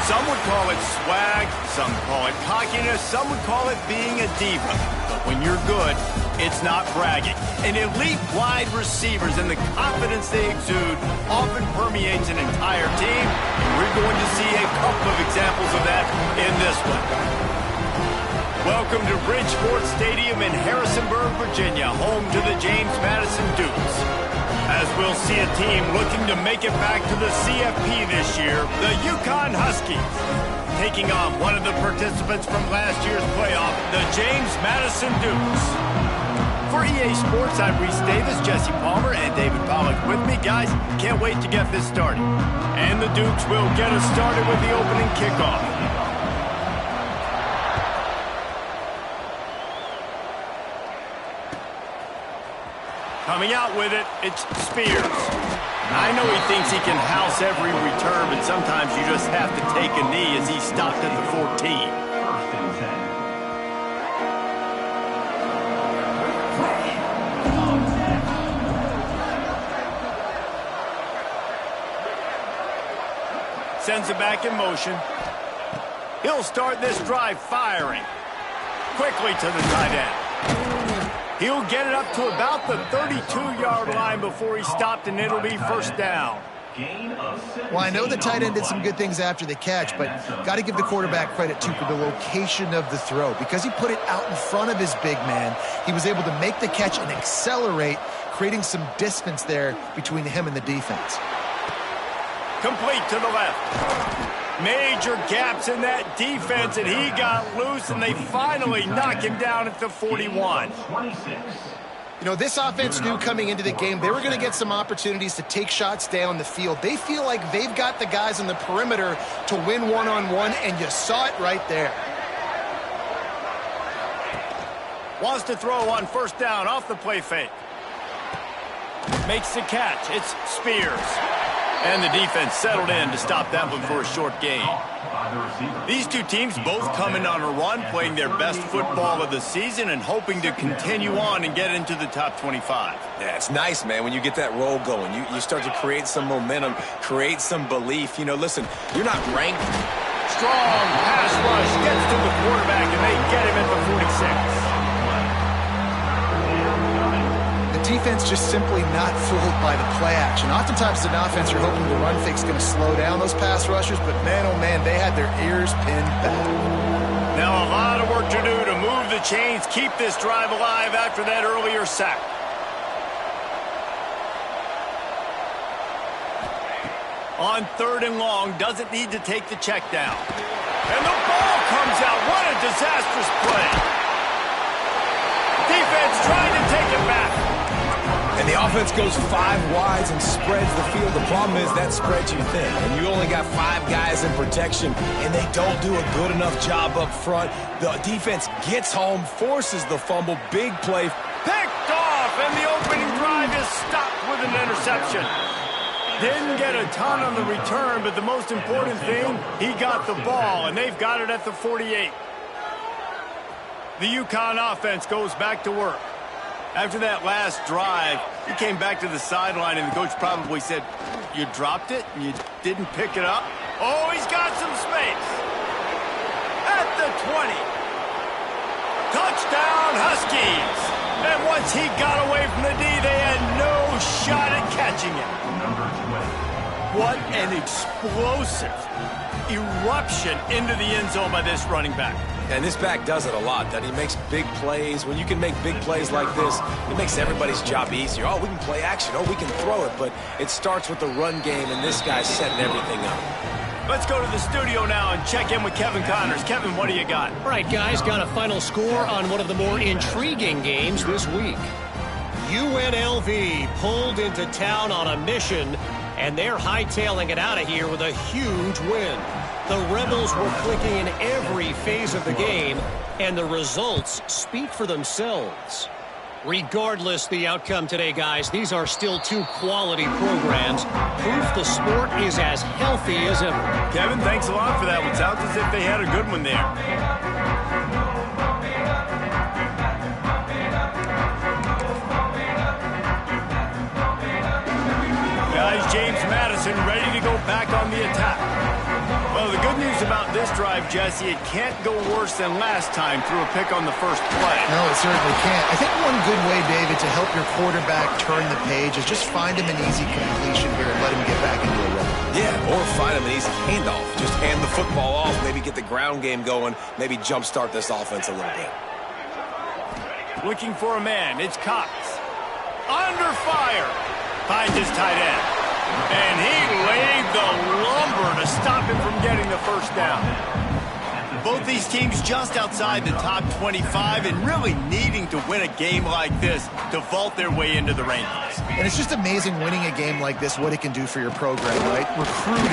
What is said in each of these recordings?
Some would call it swag, some call it cockiness, some would call it being a diva. But when you're good, it's not bragging. And elite wide receivers and the confidence they exude often permeates an entire team. And we're going to see a couple of examples of that in this one. Welcome to Bridgeport Stadium in Harrisonburg, Virginia, home to the James Madison Dukes. As we'll see a team looking to make it back to the CFP this year, the UConn Huskies, taking on one of the participants from last year's playoff, the James Madison Dukes. For EA Sports, I'm Reese Davis, Jesse Palmer, and David Pollack with me. Guys, can't wait to get this started. And the Dukes will get us started with the opening kickoff. Coming out with it, it's Spears. I know he thinks he can house every return, but sometimes you just have to take a knee as he stopped at the 14. Sends it back in motion. He'll start this drive firing. Quickly to the tight end. He'll get it up to about the 32-yard line before he stopped, and it'll be first down. Well, I know the tight end did some good things after the catch, but got to give the quarterback credit, too, for the location of the throw. Because he put it out in front of his big man, he was able to make the catch and accelerate, creating some distance there between him and the defense. Complete to the left. Major gaps in that defense, and he got loose, and they finally knock him down at the 41. You know, this offense knew coming into the game they were going to get some opportunities to take shots down the field. They feel like they've got the guys on the perimeter to win one-on-one, and you saw it right there. Wants to throw on first down off the play fake. Makes the catch. It's Spears. And the defense settled in to stop that one for a short gain. These two teams both coming on a run, playing their best football of the season and hoping to continue on and get into the top 25. Yeah, it's nice, man, when you get that roll going. You start to create some momentum, create some belief. You know, listen, you're not ranked. Strong pass rush gets to the quarterback, and they get him at the 46. Defense just simply not fooled by the play action. Oftentimes, as an offense, you're hoping the run fake's going to slow down those pass rushers, but man, oh man, they had their ears pinned back. Now a lot of work to do to move the chains, keep this drive alive after that earlier sack. On 3rd and long, doesn't need to take the check down. And the ball comes out. What a disastrous play. Defense trying to take it back. And the offense goes 5 wides and spreads the field. The problem is that spreads you thin. And you only got 5 guys in protection, and they don't do a good enough job up front. The defense gets home, forces the fumble, big play. Picked off, and the opening drive is stopped with an interception. Didn't get a ton on the return, but the most important thing, he got the ball, and they've got it at the 48. The UConn offense goes back to work. After that last drive, he came back to the sideline, and the coach probably said, you dropped it and you didn't pick it up? Oh, he's got some space. At the 20. Touchdown, Huskies. And once he got away from the D, they had no shot at catching him. What an explosive eruption into the end zone by this running back. And this back does it a lot, that he makes big plays. When you can make big plays like this, it makes everybody's job easier. Oh, we can play action. Oh, we can throw it. But it starts with the run game, and this guy's setting everything up. Let's go to the studio now and check in with Kevin Connors. Kevin, what do you got? All right, guys, got a final score on one of the more intriguing games this week. UNLV pulled into town on a mission, and they're hightailing it out of here with a huge win. The Rebels were clicking in every phase of the game, and the results speak for themselves. Regardless the outcome today, guys, these are still 2 quality programs. Proof the sport is as healthy as ever. Kevin, thanks a lot for that one. Sounds as if they had a good one there. Guys, James Madison ready to go back on the attack. Well, the good good news about this drive, Jesse, it can't go worse than last time through a pick on the first play. No, it certainly can't. I think one good way, David, to help your quarterback turn the page is just find him an easy completion here and let him get back into a rhythm. Yeah, or find him an easy handoff. Just hand the football off, maybe get the ground game going, maybe jumpstart this offense a little bit. Looking for a man, it's Cox. Under fire. Finds his tight end. And he laid the lumber to stop him from getting the first down. Both these teams just outside the top 25 and really needing to win a game like this to vault their way into the rankings. And it's just amazing winning a game like this, what it can do for your program, right? Recruiting,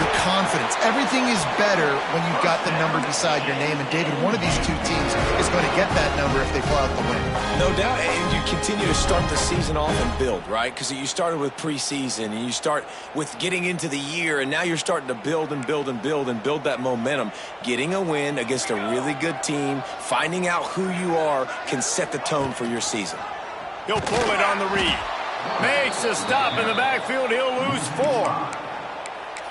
your confidence, everything is better when you've got the number beside your name. And David, one of these two teams is going to get that number if they pull out the win. No doubt, and you continue to start the season off and build, right? Because you started with preseason, and you start with getting into the year, and now you're starting to build and build and build and build that momentum. Getting a win against a really good team, finding out who you are, can set the tone for your season. He'll pull it on the read. Makes a stop in the backfield. He'll lose 4.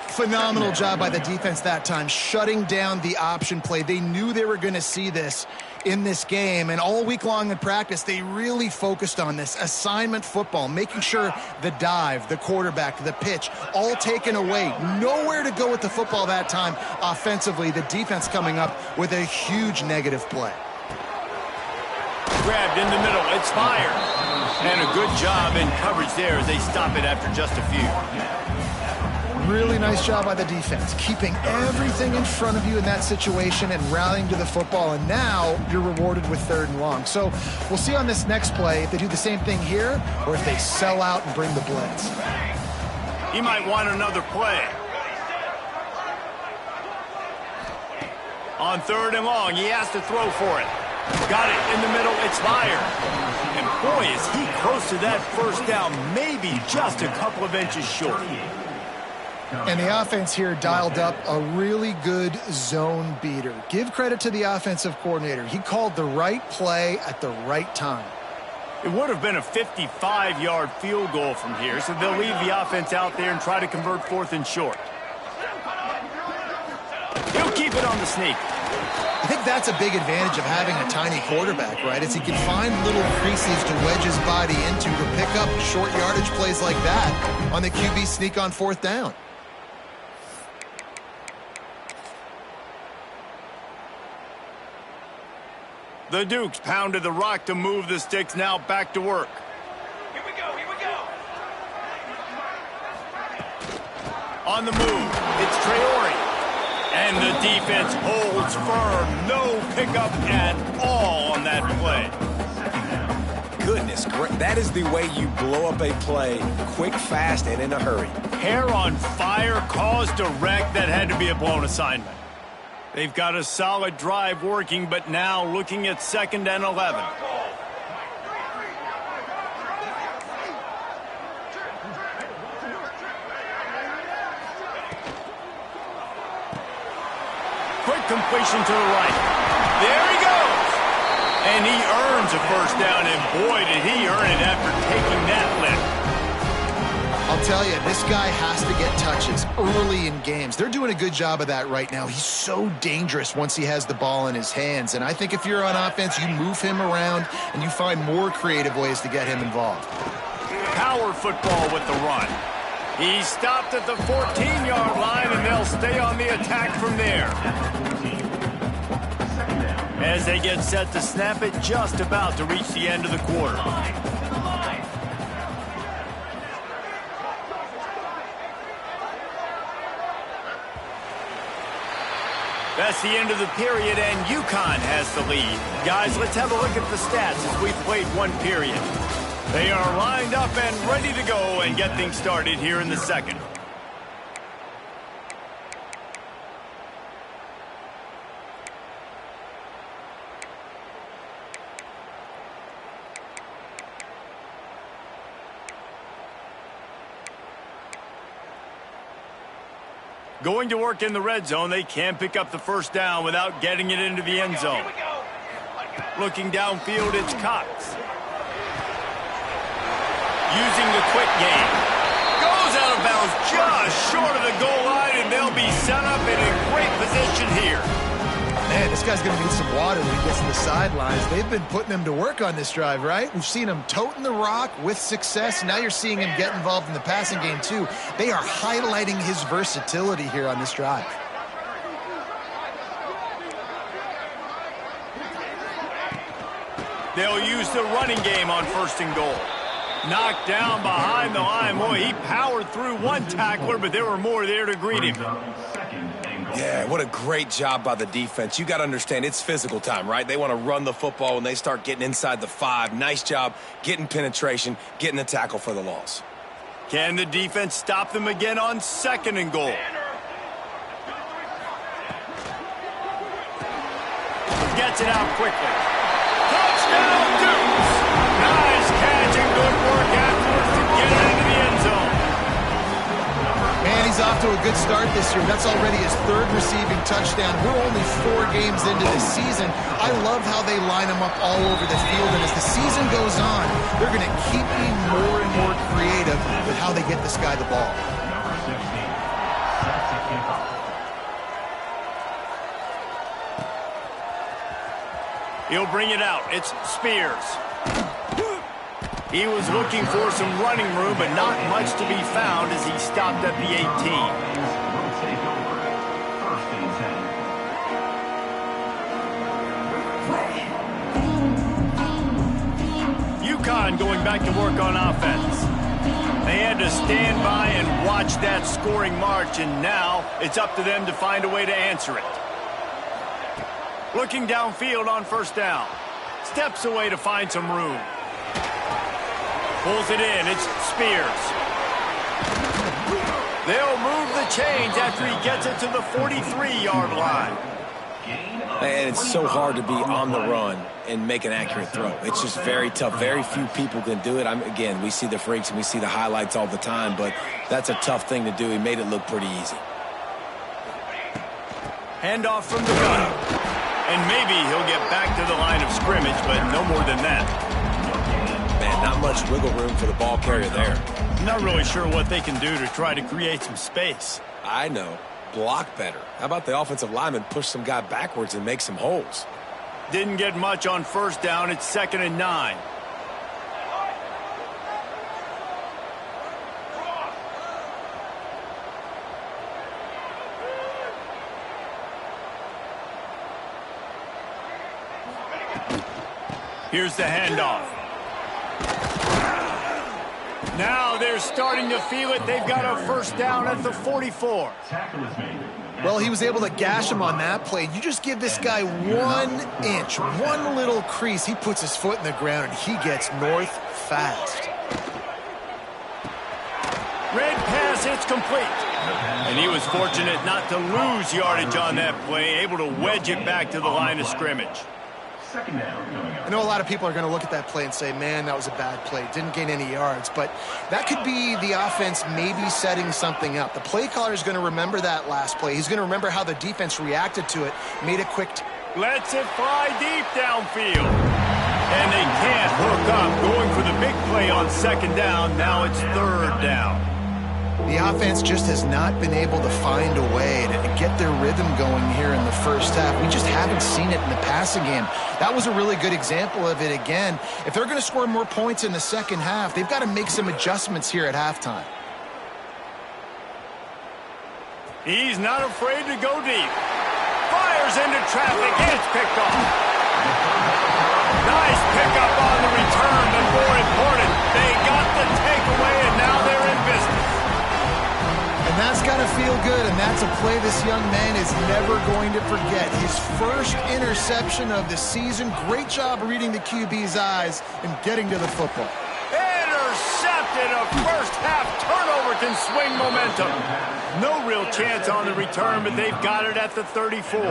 Phenomenal job by the defense that time, shutting down the option play. They knew they were going to see this in this game, and all week long in practice, they really focused on this assignment football, making sure the dive, the quarterback, the pitch, all taken away. Nowhere to go with the football that time offensively. The defense coming up with a huge negative play. Grabbed in the middle. It's fired. And a good job in coverage there as they stop it after just a few. Really nice job by the defense, keeping everything in front of you in that situation and rallying to the football. And now you're rewarded with 3rd and long. So we'll see on this next play if they do the same thing here or if they sell out and bring the blitz. He might want another play. On 3rd and long, he has to throw for it. Got it in the middle. It's fired. And boy, is he close to that first down, maybe just a couple of inches short. And the offense here dialed up a really good zone beater. Give credit to the offensive coordinator. He called the right play at the right time. It would have been a 55-yard field goal from here, so they'll leave the offense out there and try to convert 4th and short. He'll keep it on the sneak. I think that's a big advantage of having a tiny quarterback, right? As he can find little creases to wedge his body into to pick up short yardage plays like that on the QB sneak on 4th down. The Dukes pounded the rock to move the sticks, now back to work. Here we go, here we go. On the move, it's Traore. And the defense holds firm. No pickup at all on that play. Goodness, that is the way you blow up a play, quick, fast, and in a hurry. Hair on fire, caused a wreck. That had to be a blown assignment. They've got a solid drive working, but now looking at 2nd and 11. Quick completion to the right. There he goes. And he earns a first down, and boy, did he earn it after taking that lift. I'll tell you, this guy has to get touches early in games. They're doing a good job of that right now. He's so dangerous once he has the ball in his hands. And I think if you're on offense, you move him around and you find more creative ways to get him involved. Power football with the run. He stopped at the 14-yard line, and they'll stay on the attack from there. As they get set to snap it, just about to reach the end of the quarter. That's the end of the period, and UConn has the lead. Guys, let's have a look at the stats as we've played one period. They are lined up and ready to go and get things started here in the 2nd. Going to work in the red zone, they can't pick up the first down without getting it into the end zone. Looking downfield, it's Cox. Using the quick game. Goes out of bounds just short of the goal line, and they'll be set up in a great guy's going to need some water when he gets to the sidelines. They've been putting him to work on this drive, right? We've seen him toting the rock with success. Now you're seeing him get involved in the passing game, too. They are highlighting his versatility here on this drive. They'll use the running game on 1st and goal. Knocked down behind the line. Boy, he powered through one tackler, but there were more there to greet him. Yeah, what a great job by the defense. You got to understand, it's physical time, right? They want to run the football when they start getting inside the 5. Nice job getting penetration, getting the tackle for the loss. Can the defense stop them again on 2nd and goal? Gets it out quickly. Touchdown, Dukes! Nice catch and good work afterwards to get it into the end zone. Man, he's off to a good start this year. That's already his 3rd receiving touchdown. We're only 4 games into the season. I love how they line him up all over the field, and as the season goes on, they're going to keep being more and more creative with how they get this guy the ball. He'll bring it out. It's Spears. He was looking for some running room, but not much to be found as he stopped at the 18. UConn going back to work on offense. They had to stand by and watch that scoring march, and now it's up to them to find a way to answer it. Looking downfield on 1st down. Steps away to find some room. Pulls it in. It's Spears. They'll move the chains after he gets it to the 43-yard line. And it's so hard to be on the run and make an accurate throw. It's just very tough. Very few people can do it. Again, we see the freaks and we see the highlights all the time, but that's a tough thing to do. He made it look pretty easy. Handoff from the gun. And maybe he'll get back to the line of scrimmage, but no more than that. Man, not much wiggle room for the ball carrier there. I'm not really sure what they can do to try to create some space. I know. Block better. How about the offensive lineman push some guy backwards and make some holes? Didn't get much on 1st down. It's 2nd and 9. Here's the handoff. Now they're starting to feel it. They've got a 1st down at the 44. Well, he was able to gash him on that play. You just give this guy 1 inch, one little crease. He puts his foot in the ground, and he gets north fast. Red pass, it's complete. And he was fortunate not to lose yardage on that play, able to wedge it back to the line of scrimmage. I know a lot of people are going to look at that play and say, man, that was a bad play. Didn't gain any yards. But that could be the offense maybe setting something up. The play caller is going to remember that last play. He's going to remember how the defense reacted to it, made a quick... Lets it fly deep downfield. And they can't hook up. Going for the big play on 2nd down. Now it's 3rd down. The offense just has not been able to find a way to get their rhythm going here in the 1st half. We just haven't seen it in the passing game. That was a really good example of it again. If they're going to score more points in the 2nd half, they've got to make some adjustments here at halftime. He's not afraid to go deep. Fires into traffic, and it's picked off. Nice pickup on the return, but more important, they got the takeaway, and now they're in business. And that's got to feel good, and that's a play this young man is never going to forget. His 1st interception of the season. Great job reading the QB's eyes and getting to the football. Intercepted. A 1st half turnover can swing momentum. No real chance on the return, but they've got it at the 34.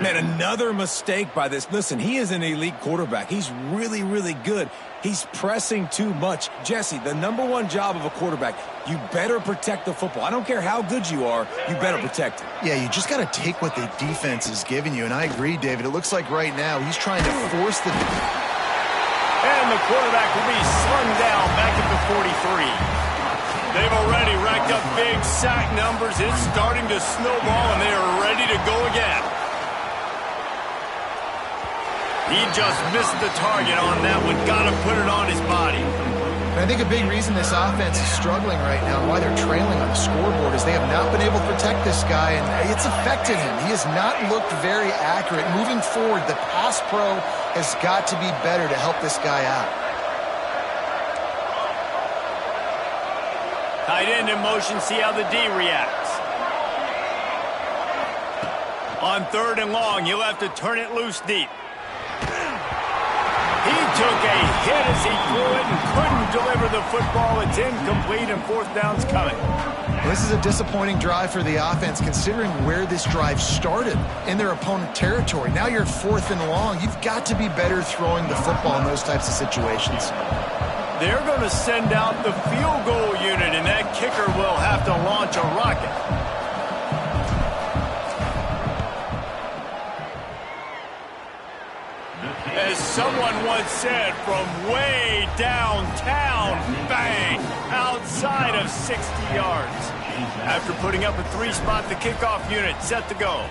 Man, another mistake by this. Listen, he is an elite quarterback. He's really, really good. He's pressing too much. Jesse, the #1 job of a quarterback, you better protect the football. I don't care how good you are, you better protect it. Yeah, you just got to take what the defense is giving you, and I agree, David. It looks like right now he's trying to force the... And the quarterback will be slung down back at the 43. They've already racked up big sack numbers. It's starting to snowball, and they are ready to go again. He just missed the target on that one. Got to put it on his body. And I think a big reason this offense is struggling right now and why they're trailing on the scoreboard is they have not been able to protect this guy, and it's affected him. He has not looked very accurate. Moving forward, the pass pro has got to be better to help this guy out. Tight end in motion, see how the D reacts. On 3rd and long, he'll have to turn it loose deep. He took a hit as he threw it and couldn't deliver the football. It's incomplete and 4th down's coming. This is a disappointing drive for the offense considering where this drive started in their opponent territory. Now you're 4th and long. You've got to be better throwing the football in those types of situations. They're going to send out the field goal unit, and that kicker will have to launch a rocket. As someone once said, from way downtown, bang, outside of 60 yards. After putting up a 3-spot, the kickoff unit set to go.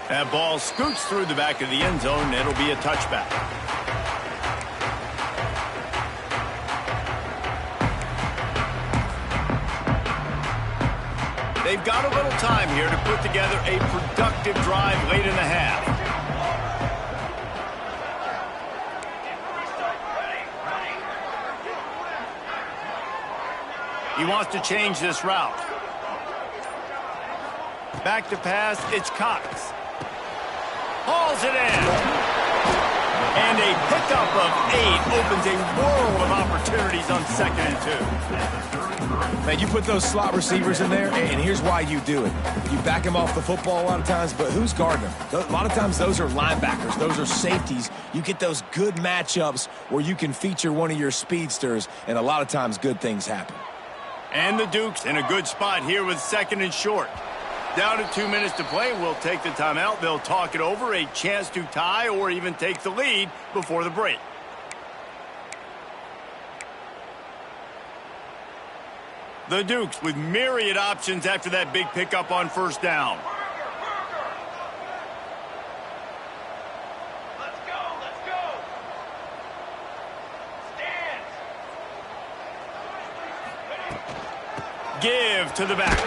That ball scoots through the back of the end zone, and it'll be a touchback. They've got a little time here to put together a productive drive late in the half. He wants to change this route. Back to pass, it's Cox. Hauls it in. And a pickup of 8 opens a world of opportunities on 2nd and 2. Man, you put those slot receivers in there, and here's why you do it. You back them off the football a lot of times, but who's guarding them? A lot of times those are linebackers. Those are safeties. You get those good matchups where you can feature one of your speedsters, and a lot of times good things happen. And the Dukes in a good spot here with 2nd and short. Down to 2 minutes to play. We'll take the timeout. They'll talk it over, a chance to tie or even take the lead before the break. The Dukes with myriad options after that big pickup on 1st down. Let's go, let's go. Stand. Give to the back.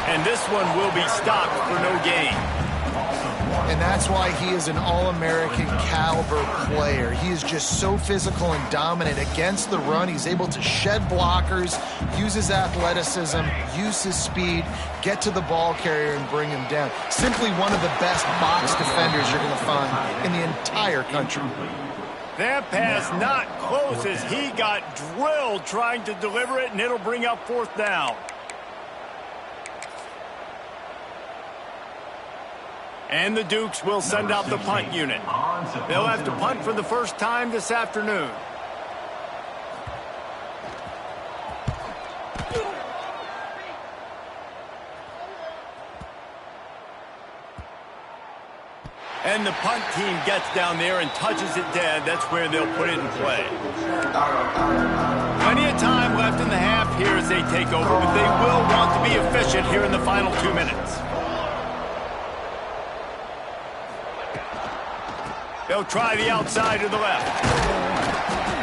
And this one will be stopped for no gain. And that's why he is an All-American caliber player. He is just so physical and dominant against the run. He's able to shed blockers, use his athleticism, use his speed, get to the ball carrier and bring him down. Simply one of the best box defenders you're going to find in the entire country. That pass not close as he got drilled trying to deliver it, and it'll bring up 4th down. And the Dukes will send out the punt unit. They'll have to punt for the first time this afternoon. And the punt team gets down there and touches it dead. That's where they'll put it in play. Plenty of time left in the half here as they take over, but they will want to be efficient here in the final 2 minutes. They'll try the outside to the left.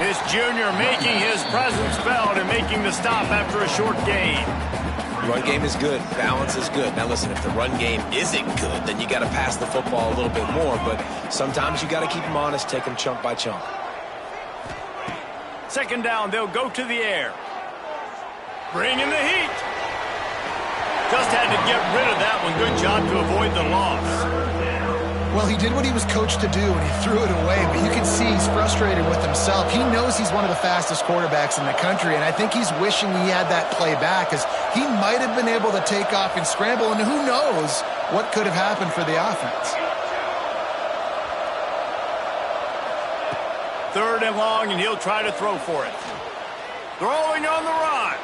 This junior making his presence felt and making the stop after a short gain. Run game is good. Balance is good. Now, listen, if the run game isn't good, then you got to pass the football a little bit more. But sometimes you got to keep them honest, take them chunk by chunk. 2nd down, they'll go to the air. Bring in the heat. Just had to get rid of that one. Good job to avoid the loss. Well, he did what he was coached to do, and he threw it away, but you can see he's frustrated with himself. He knows he's one of the fastest quarterbacks in the country, and I think he's wishing he had that play back, because he might have been able to take off and scramble, and who knows what could have happened for the offense. 3rd and long, and he'll try to throw for it. Throwing on the run.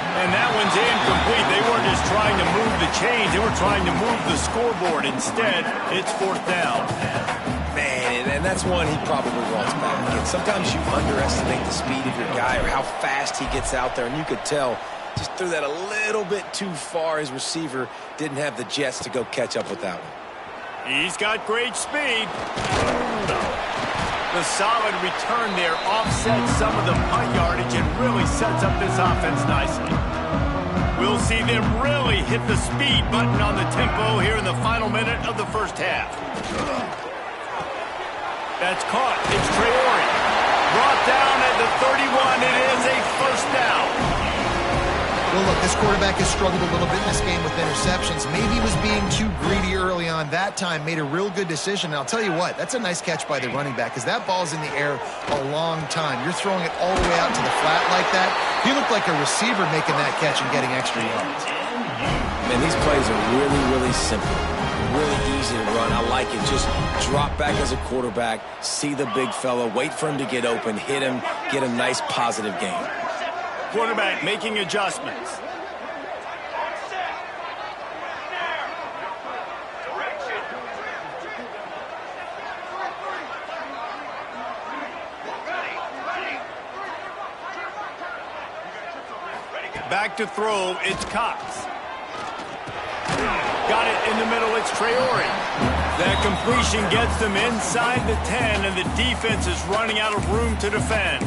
And that one's incomplete. They weren't just trying to move the chains. They were trying to move the scoreboard. Instead, it's 4th down. Man, and and that's one he probably wants back. And sometimes you underestimate the speed of your guy or how fast he gets out there, and you could tell just threw that a little bit too far. His receiver didn't have the jets to go catch up with that one. He's got great speed. The solid return there offsets some of the punt yardage and really sets up this offense nicely. We'll see them really hit the speed button on the tempo here in the final minute of the first half. That's caught. It's Traore. Brought down at the 31. It is a first down. Well, look, this quarterback has struggled a little bit in this game with interceptions. Maybe he was being too greedy early on that time, made a real good decision. And I'll tell you what, that's a nice catch by the running back because that ball's in the air a long time. You're throwing it all the way out to the flat like that. He looked like a receiver making that catch and getting extra yards. Man, these plays are really, really simple. Really easy to run. I like it. Just drop back as a quarterback, see the big fella, wait for him to get open, hit him, get a nice positive gain. Quarterback making adjustments. Back to throw, it's Cox. Got it in the middle, it's Traore. That completion gets them inside the 10, and the defense is running out of room to defend.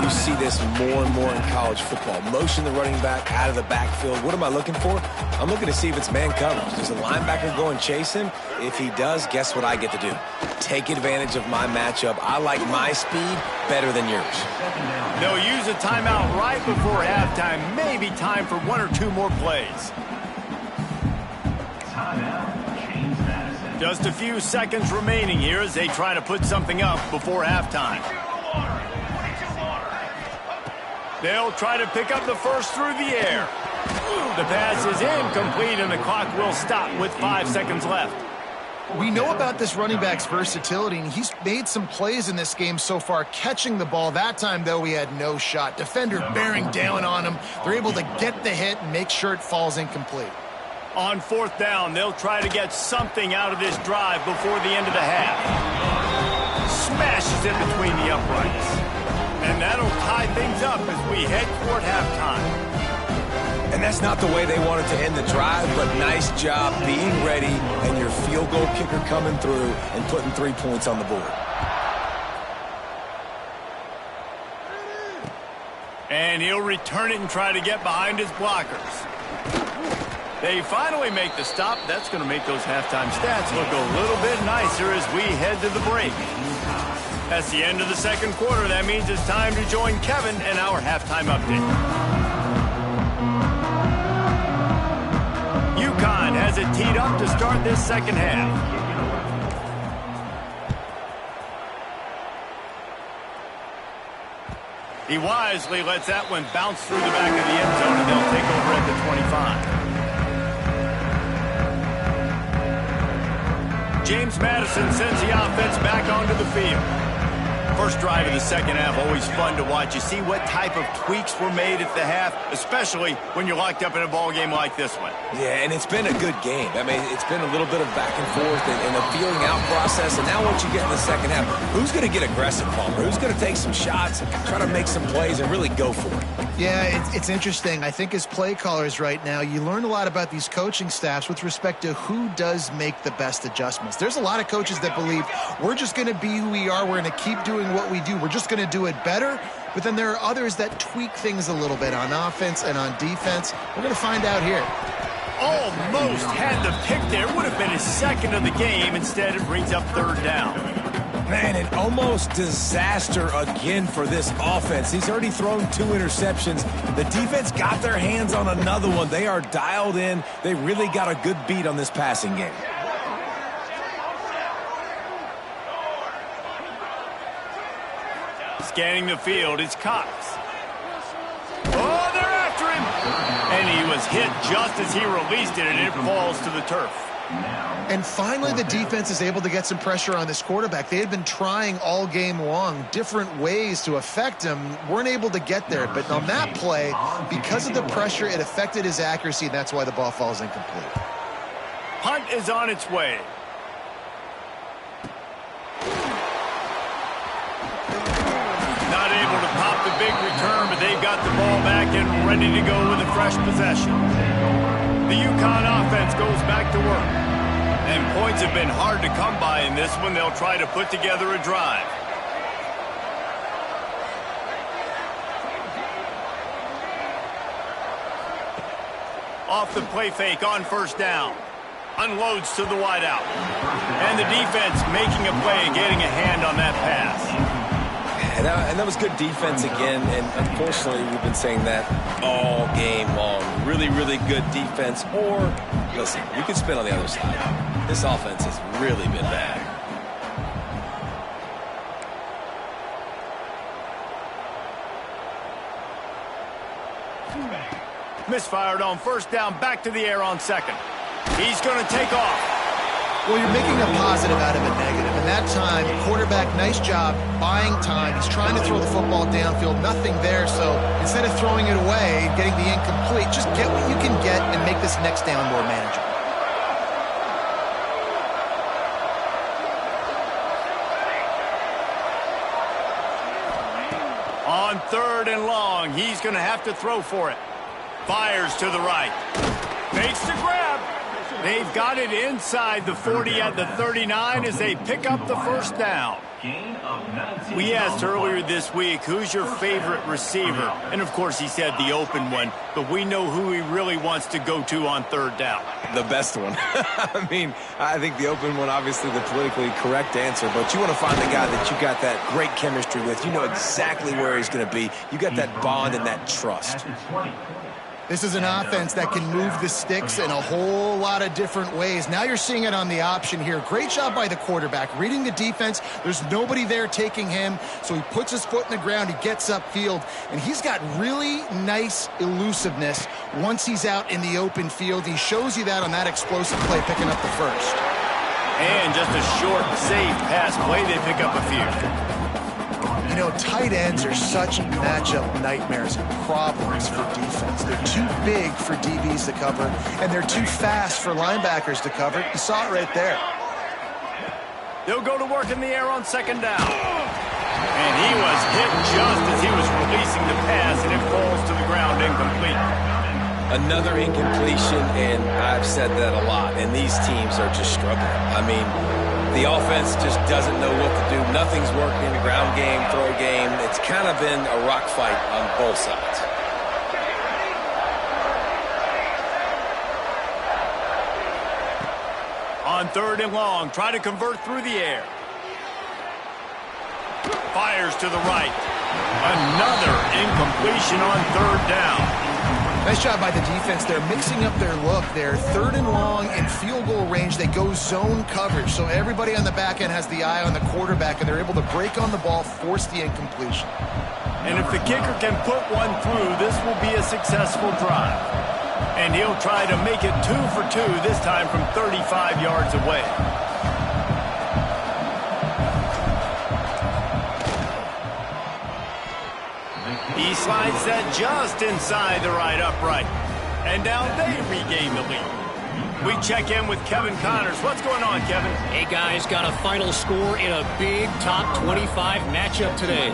You see this more and more in college football. Motion the running back out of the backfield. What am I looking for? I'm looking to see if it's man coverage. Does the linebacker go and chase him? If he does, guess what I get to do? Take advantage of my matchup. I like my speed better than yours. They'll use a timeout right before halftime. Maybe time for one or two more plays. Just a few seconds remaining here as they try to put something up before halftime. They'll try to pick up the first through the air. The pass is incomplete, and the clock will stop with 5 seconds left. We know about this running back's versatility, and he's made some plays in this game so far, catching the ball. That time, though, he had no shot. Defender bearing down on him. They're able to get the hit and make sure it falls incomplete. On fourth down, they'll try to get something out of this drive before the end of the half. Smashes it between the uprights. And that'll tie things up as we head toward halftime. And that's not the way they wanted to end the drive, but nice job being ready and your field goal kicker coming through and putting 3 points on the board. And he'll return it and try to get behind his blockers. They finally make the stop. That's going to make those halftime stats look a little bit nicer as we head to the break. That's the end of the second quarter. That means it's time to join Kevin and our halftime update. UConn has it teed up to start this second half. He wisely lets that one bounce through the back of the end zone, and they'll take over at the 25. James Madison sends the offense back onto the field. First drive of the second half, always fun to watch. You see what type of tweaks were made at the half, especially when you're locked up in a ball game like this one. Yeah, and it's been a good game. I mean, it's been a little bit of back and forth and a feeling out process. And now once you get in the second half, who's going to get aggressive, Palmer? Who's going to take some shots, try to make some plays, and really go for it? Yeah, it's interesting. I think as play callers right now, you learn a lot about these coaching staffs with respect to who does make the best adjustments. There's a lot of coaches that believe we're just going to be who we are. We're going to keep doing what we do. We're just going to do it better. But then there are others that tweak things a little bit on offense and on defense. We're going to find out here. Almost had the pick there. Would have been his second of the game. Instead, it brings up third down. Man, an almost disaster again for this offense. He's already thrown 2 interceptions. The defense got their hands on another one. They are dialed in. They really got a good beat on this passing game. Scanning the field, it's Cox. Oh, they're after him! And he was hit just as he released it, and it falls to the turf. And finally, the defense is able to get some pressure on this quarterback. They had been trying all game long different ways to affect him. Weren't able to get there. But on that play, because of the pressure, it affected his accuracy. That's why the ball falls incomplete. Punt is on its way. big return, but they've got the ball back and ready to go with a fresh possession. The UConn offense goes back to work. And points have been hard to come by in this one. They'll try to put together a drive. Off the play fake on first down. Unloads to the wideout. And the defense making a play and getting a hand on that pass. And that was good defense again, and unfortunately we've been saying that all game long. Really, really good defense, or, listen, you could spin on the other side. This offense has really been bad. Misfired on first down, back to the air on second. He's going to take off. Well, you're making a positive out of a negative. And that time, quarterback, nice job buying time. He's trying to throw the football downfield. Nothing there. So instead of throwing it away, getting the incomplete, just get what you can get and make this next down more manageable. On third and long, he's going to have to throw for it. Fires to the right. Makes the grab. They've got it inside the 40 at the 39 as they pick up the first down. We asked earlier this week, who's your favorite receiver? And, of course, he said the open one, but we know who he really wants to go to on third down. The best one. I mean, I think the open one, obviously the politically correct answer, but you want to find the guy that you got that great chemistry with. You know exactly where he's going to be. You got that bond and that trust. This is an offense that can move the sticks in a whole lot of different ways. Now you're seeing it on the option here. Great job by the quarterback. Reading the defense, there's nobody there taking him, so he puts his foot in the ground, he gets upfield, and he's got really nice elusiveness once he's out in the open field. He shows you that on that explosive play, picking up the first. And just a short, safe pass play, they pick up a few. You know, tight ends are such matchup nightmares and problems for defense. They're too big for DBs to cover, and they're too fast for linebackers to cover. You saw it right there. They'll go to work in the air on second down. And he was hit just as he was releasing the pass, and it falls to the ground incomplete. Another incompletion, and I've said that a lot, and these teams are just struggling. I mean, the offense just doesn't know what to do. Nothing's working. Ground game, throw game. It's kind of been a rock fight on both sides. On third and long, try to convert through the air. Fires to the right. Another incompletion on third down. Nice job by the defense. They're mixing up their look. They're third and long in field goal range. They go zone coverage. So everybody on the back end has the eye on the quarterback, and they're able to break on the ball, force the incompletion. And if the kicker can put one through, this will be a successful drive. And he'll try to make it 2 for 2, this time from 35 yards away. He slides that just inside the right upright. And now they regain the lead. We check in with Kevin Connors. What's going on, Kevin? Hey, guys, got a final score in a big top 25 matchup today.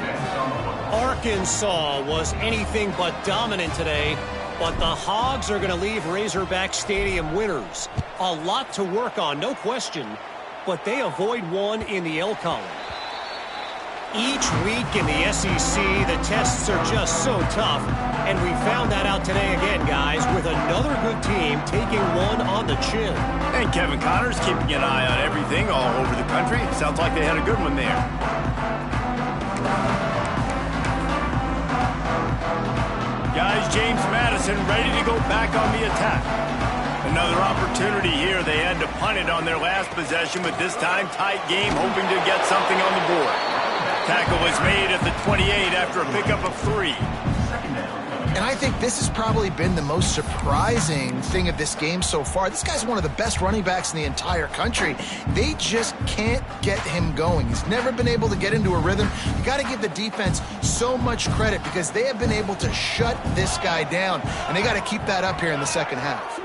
Arkansas was anything but dominant today, but the Hogs are going to leave Razorback Stadium winners. A lot to work on, no question, but they avoid one in the L column. Each week in the SEC, the tests are just so tough, and we found that out today again, guys, with another good team taking one on the chin. And Kevin Connors keeping an eye on everything all over the country. Sounds like they had a good one there. Guys, James Madison ready to go back on the attack. Another opportunity here. They had to punt it on their last possession, but this time tight game, hoping to get something on the board. Tackle was made at the 28 after a pickup of 3. And I think this has probably been the most surprising thing of this game so far. This guy's one of the best running backs in the entire country. They just can't get him going. He's never been able to get into a rhythm. You got to give the defense so much credit because they have been able to shut this guy down, and they got to keep that up here in the second half.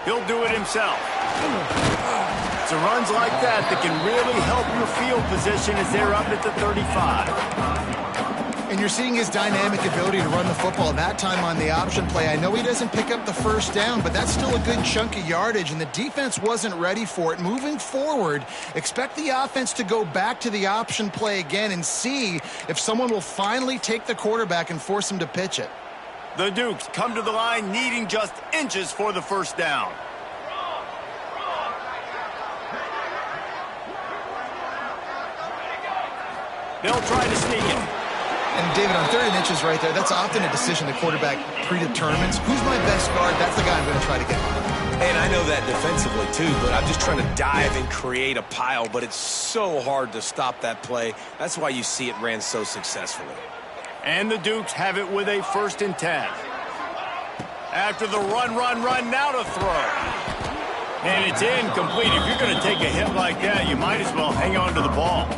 He'll do it himself. It's the runs like that that can really help your field position as they're up at the 35. And you're seeing his dynamic ability to run the football. That time on the option play, I know he doesn't pick up the first down, but that's still a good chunk of yardage, and the defense wasn't ready for it. Moving forward, expect the offense to go back to the option play again and see if someone will finally take the quarterback and force him to pitch it. The Dukes come to the line needing just inches for the first down. They'll try to sneak it. And David, on 3rd and inches right there, that's often a decision the quarterback predetermines. Who's my best guard? That's the guy I'm going to try to get on. And I know that defensively too, but I'm just trying to dive and create a pile, but it's so hard to stop that play. That's why you see it ran so successfully. And the Dukes have it with a 1st and 10. After the run, now to throw. And it's incomplete. If you're going to take a hit like that, you might as well hang on to the ball.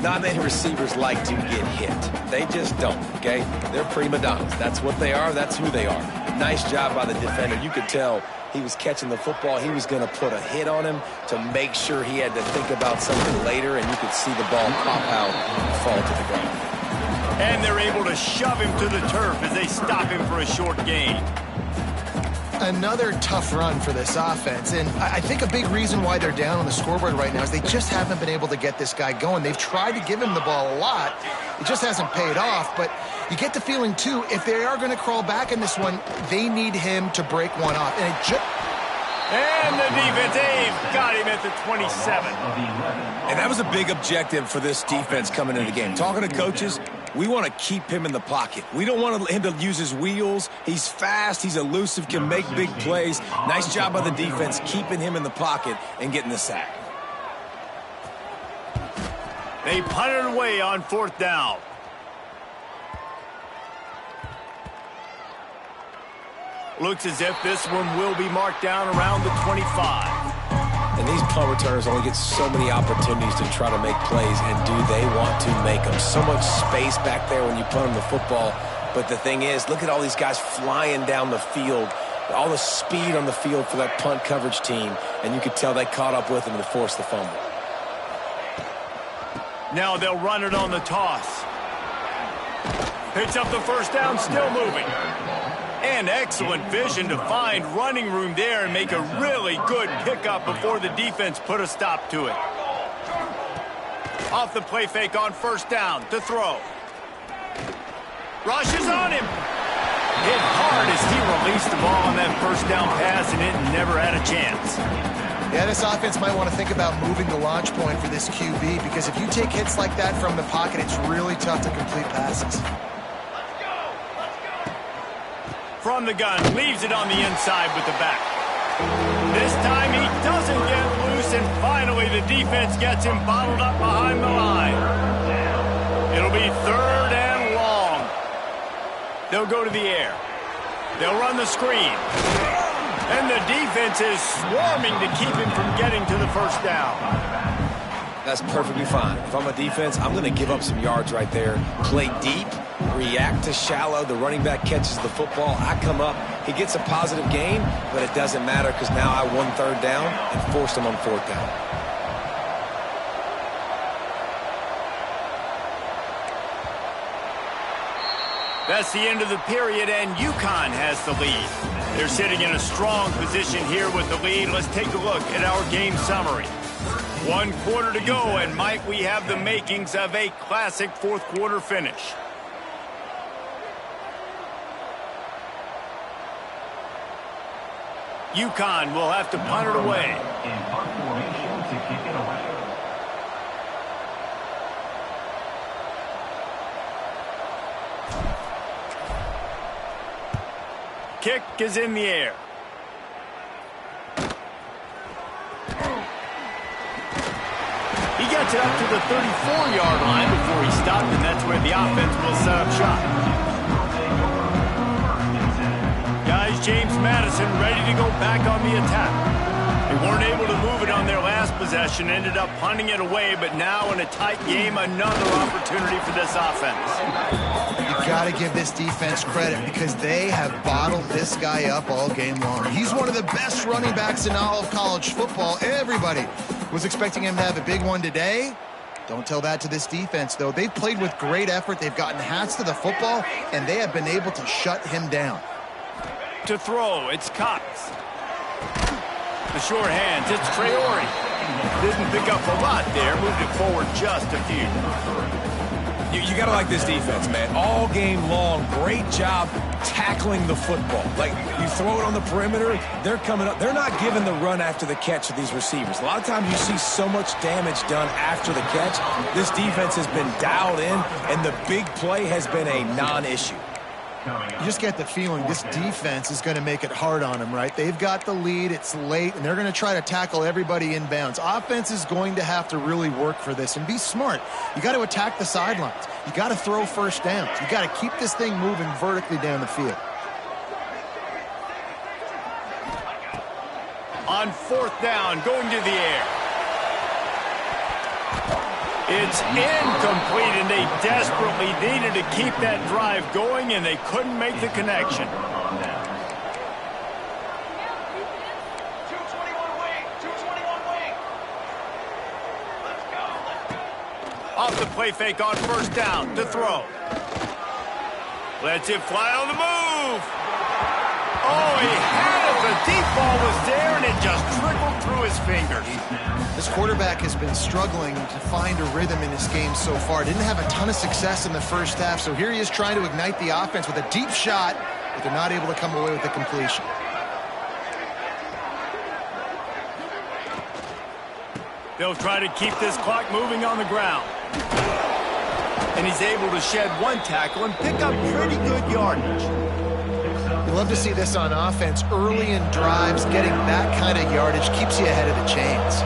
Not many receivers like to get hit. They just don't, okay? They're prima donnas. That's what they are. That's who they are. Nice job by the defender. You could tell he was catching the football. He was going to put a hit on him to make sure he had to think about something later, and you could see the ball pop out and fall to the ground. And they're able to shove him to the turf as they stop him for a short gain. Another tough run for this offense, and I think a big reason why they're down on the scoreboard right now is they just haven't been able to get this guy going. They've tried to give him the ball a lot. It just hasn't paid off, but you get the feeling, too, if they are going to crawl back in this one, they need him to break one off. And the defense, they've got him at the 27. And that was a big objective for this defense coming into the game. Talking to coaches, we want to keep him in the pocket. We don't want him to use his wheels. He's fast. He's elusive, can make big plays. Nice job by the defense keeping him in the pocket and getting the sack. They punted away on 4th down. Looks as if this one will be marked down around the 25. And these punt returners only get so many opportunities to try to make plays, and do they want to make them? So much space back there when you punt them the football. But the thing is, look at all these guys flying down the field, all the speed on the field for that punt coverage team, and you could tell they caught up with them to force the fumble. Now they'll run it on the toss. Picks up the first down, still moving. And excellent vision to find running room there and make a really good pickup before the defense put a stop to it. Off the play fake on 1st down to throw. Rushes on him. Hit hard as he released the ball on that 1st down pass, and it never had a chance. Yeah, this offense might want to think about moving the launch point for this QB, because if you take hits like that from the pocket, it's really tough to complete passes. From the gun, leaves it on the inside with the back. This time he doesn't get loose, and finally the defense gets him bottled up behind the line. It'll be 3rd and long. They'll go to the air. They'll run the screen. And the defense is swarming to keep him from getting to the first down. That's perfectly fine. If I'm a defense, I'm going to give up some yards right there. Play deep, react to shallow. The running back catches the football. I come up. He gets a positive gain, but it doesn't matter because now I won 3rd down and forced him on 4th down. That's the end of the period, and UConn has the lead. They're sitting in a strong position here with the lead. Let's take a look at our game summary. 1 quarter to go, and might we have the makings of a classic 4th quarter finish. UConn will have to punt it away. Kick is in the air. He gets it up to the 34-yard line before he stopped, and that's where the offense will set up shop. Guys, James Madison ready to go back on the attack. They weren't able to move it on their last possession, ended up punting it away, but now in a tight game, another opportunity for this offense. You got to give this defense credit because they have bottled this guy up all game long. He's one of the best running backs in all of college football. Everybody was expecting him to have a big one today. Don't tell that to this defense, though. They've played with great effort. They've gotten hats to the football, and they have been able to shut him down. To throw, it's Cox. The short hands, it's Traore. Didn't pick up a lot there, moved it forward just a few. You got to like this defense, man. All game long, great job tackling the football. Like, you throw it on the perimeter, they're coming up. They're not giving the run after the catch to these receivers. A lot of times you see so much damage done after the catch. This defense has been dialed in, and the big play has been a non-issue. You just get the feeling this defense is going to make it hard on them, right? They've got the lead, it's late, and they're going to try to tackle everybody inbounds. Offense is going to have to really work for this and be smart. You got to attack the sidelines. You got to throw first downs. You got to keep this thing moving vertically down the field. On fourth down, going to the air. It's incomplete, and they desperately needed to keep that drive going, and they couldn't make the connection. 221 wing, 221 wing. Let's go. Off the play fake on first down to throw. Lets it fly on the move. Oh, he had it. The deep ball was there, and it just trickled through his fingers. This quarterback has been struggling to find a rhythm in this game so far. Didn't have a ton of success in the first half, so here he is trying to ignite the offense with a deep shot, but they're not able to come away with the completion. They'll try to keep this clock moving on the ground. And he's able to shed one tackle and pick up pretty good yardage. You love to see this on offense. Early in drives, getting that kind of yardage keeps you ahead of the chains.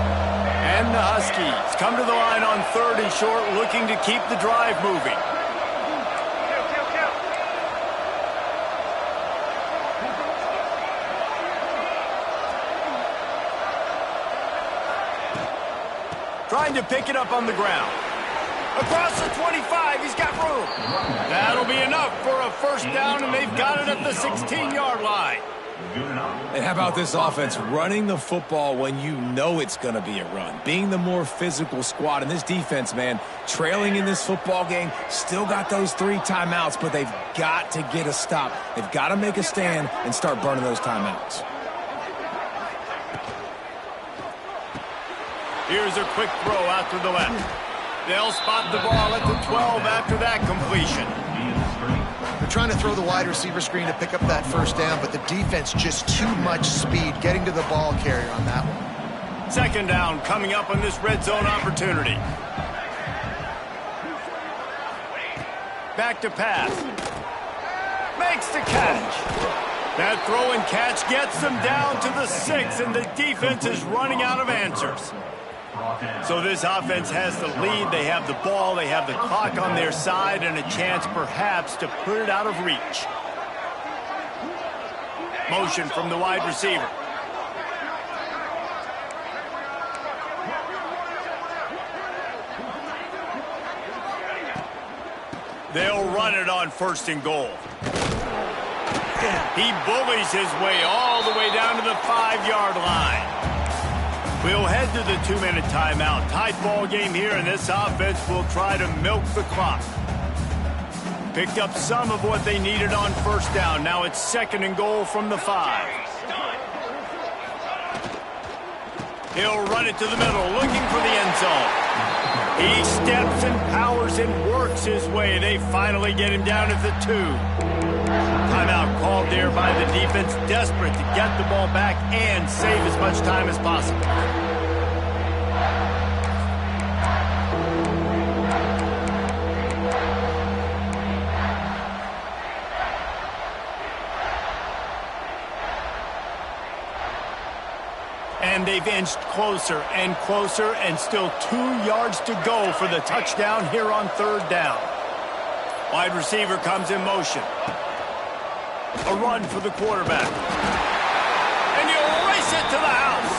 And the Huskies come to the line on 3rd and short, looking to keep the drive moving. Trying to pick it up on the ground. Across the 25, he's got room. That'll be enough for a first down, and they've got it at the 16-yard line. And how about this offense running the football when you know it's going to be a run? Being the more physical squad. And this defense, man, trailing in this football game, still got those 3 timeouts, but they've got to get a stop. They've got to make a stand and start burning those timeouts. Here's a quick throw out to the left. They'll spot the ball at the 12 after that completion. They're trying to throw the wide receiver screen to pick up that first down, but the defense just too much speed getting to the ball carrier on that one. 2nd down coming up on this red zone opportunity. Back to pass. Makes the catch. That throw and catch gets them down to the 6, and the defense is running out of answers. So this offense has the lead. They have the ball. They have the clock on their side and a chance perhaps to put it out of reach. Motion from the wide receiver. They'll run it on 1st and goal. He bullies his way all the way down to the 5-yard line. We'll head to the 2-minute timeout. Tight ball game here, and this offense will try to milk the clock. Picked up some of what they needed on first down. Now it's 2nd and goal from the 5. He'll run it to the middle, looking for the end zone. He steps and powers and works his way. They finally get him down at the 2. Timeout called there by the defense, desperate to get the ball back and save as much time as possible. And they've inched closer and closer, and still 2 yards to go for the touchdown here on 3rd down. Wide receiver comes in motion. A run for the quarterback. And he'll race it to the house.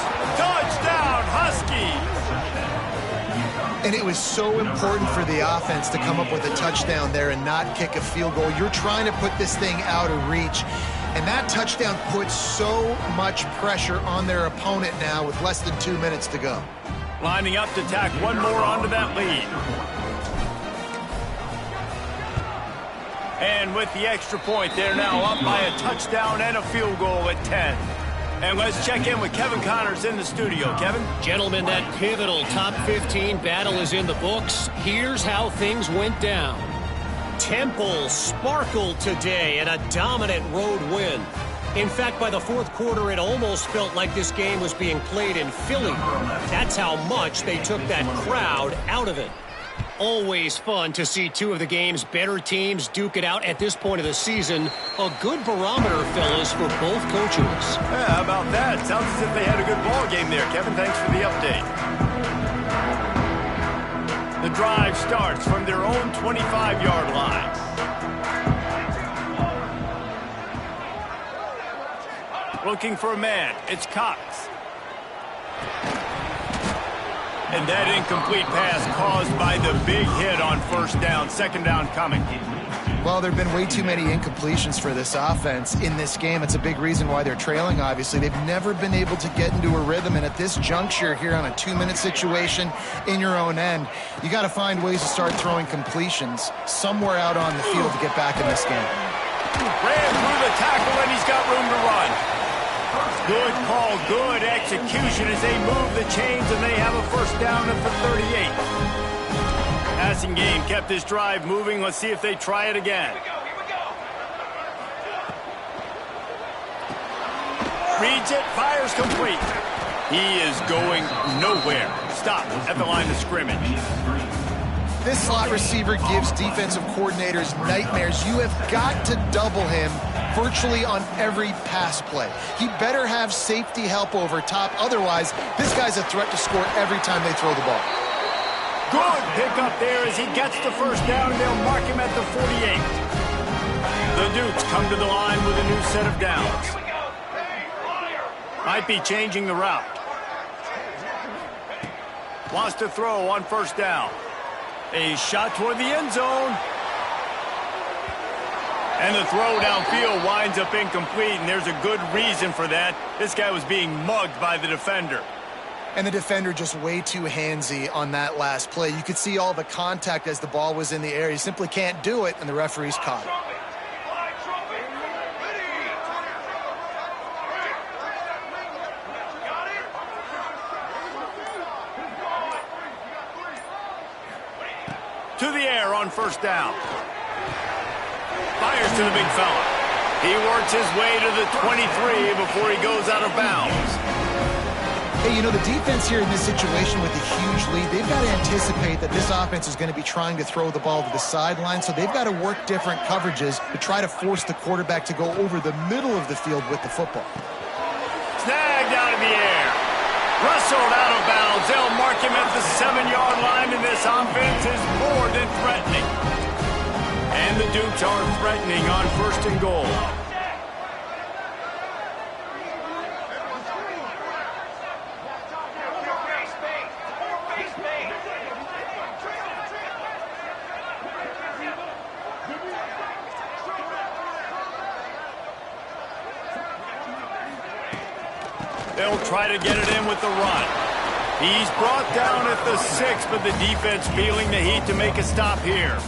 And it was so important for the offense to come up with a touchdown there and not kick a field goal. You're trying to put this thing out of reach. And that touchdown puts so much pressure on their opponent now with less than 2 minutes to go. Lining up to tack one more onto that lead. And with the extra point, they're now up by a touchdown and a field goal at 10. And let's check in with Kevin Connors in the studio. Kevin? Gentlemen, that pivotal top 15 battle is in the books. Here's how things went down. Temple sparkled today in a dominant road win. In fact, by the fourth quarter, it almost felt like this game was being played in Philly. That's how much they took that crowd out of it. Always fun to see two of the game's better teams duke it out at this point of the season. A good barometer, fellas, for both coaches. Yeah, how about that? Sounds as if they had a good ball game there. Kevin, thanks for the update. The drive starts from their own 25-yard line. Looking for a man. It's Cox. And that incomplete pass caused by the big hit on first down. Second down coming. Well, there have been way too many incompletions for this offense in this game. It's a big reason why they're trailing, obviously. They've never been able to get into a rhythm, and at this juncture here on a 2-minute situation in your own end, you got to find ways to start throwing completions somewhere out on the field to get back in this game. Ran through the tackle, and he's got room to run. Good call, good execution as they move the chains, and they have a first down at the 38. Passing game kept this drive moving. Let's see if they try it again. Here we go. Reads it, fires complete. He is going nowhere. Stop at the line of scrimmage. This slot receiver gives defensive coordinators nightmares. You have got to double him virtually on every pass play. He better have safety help over top. Otherwise, this guy's a threat to score every time they throw the ball. Good pickup there as he gets the first down, and they'll mark him at the 48. The Dukes come to the line with a new set of downs. Here we go. Hey, fire. Might be changing the route. Wants to throw on first down. A shot toward the end zone. And the throw downfield winds up incomplete, and there's a good reason for that. This guy was being mugged by the defender. And the defender just way too handsy on that last play. You could see all the contact as the ball was in the air. You simply can't do it, and the referee's caught it. Fly trumpet. Ready. Got it. To the air on first down. Fires to the big fella. He works his way to the 23 before he goes out of bounds. Hey, you know, the defense here in this situation with a huge lead, they've got to anticipate that this offense is going to be trying to throw the ball to the sideline, so they've got to work different coverages to try to force the quarterback to go over the middle of the field with the football. Snagged out of the air. Wrestled out of bounds. They'll mark him at the 7-yard line, and this offense is more than threatening. And the Dukes are threatening on first and goal. They'll try to get it in with the run. He's brought down at the 6, but the defense feeling the heat to make a stop here.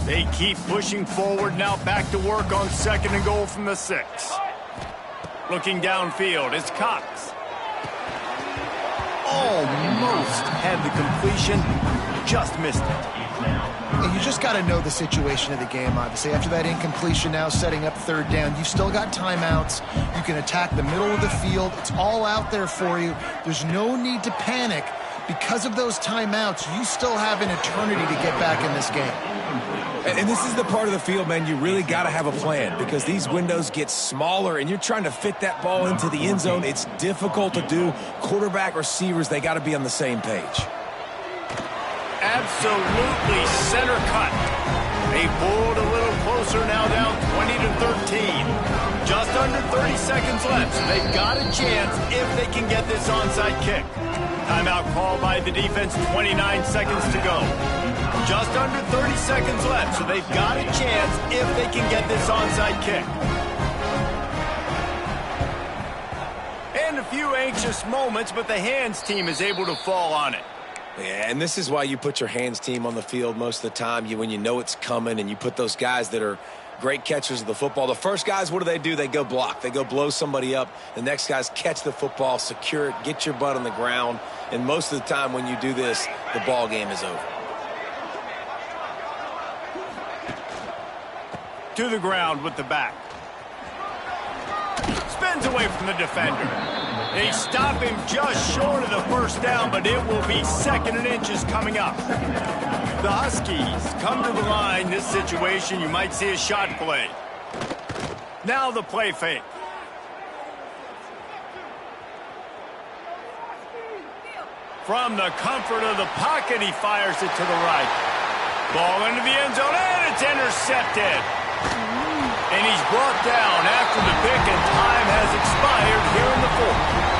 They keep pushing forward, now back to work on second and goal from the 6. Looking downfield, it's Cox. Almost had the completion, just missed it. And you just got to know the situation of the game, obviously. After that incompletion, now setting up third down, you've still got timeouts. You can attack the middle of the field. It's all out there for you. There's no need to panic. Because of those timeouts, you still have an eternity to get back in this game. And this is the part of the field, man, you really got to have a plan because these windows get smaller and you're trying to fit that ball into the end zone. It's difficult to do. Quarterback, receivers, they got to be on the same page. Absolutely center cut. They pulled a little closer, now down 20-13. Just under 30 seconds left, so they've got a chance if they can get this onside kick. Timeout called by the defense, 29 seconds to go. Just under 30 seconds left, so they've got a chance if they can get this onside kick. And a few anxious moments, but the hands team is able to fall on it. Yeah, and this is why you put your hands team on the field most of the time. When you know it's coming, and you put those guys that are great catchers of the football. The first guys, what do? They go block. They go blow somebody up. The next guys catch the football, secure it, get your butt on the ground. And most of the time when you do this, the ball game is over. To the ground with the back. Spins away from the defender. They stop him just short of the first down, but it will be 2nd and inches coming up. The Huskies come to the line. This situation, you might see a shot play. Now the play fake. From the comfort of the pocket, he fires it to the right. Ball into the end zone, and it's intercepted. And he's brought down after the pick, and time has expired here in the 4th.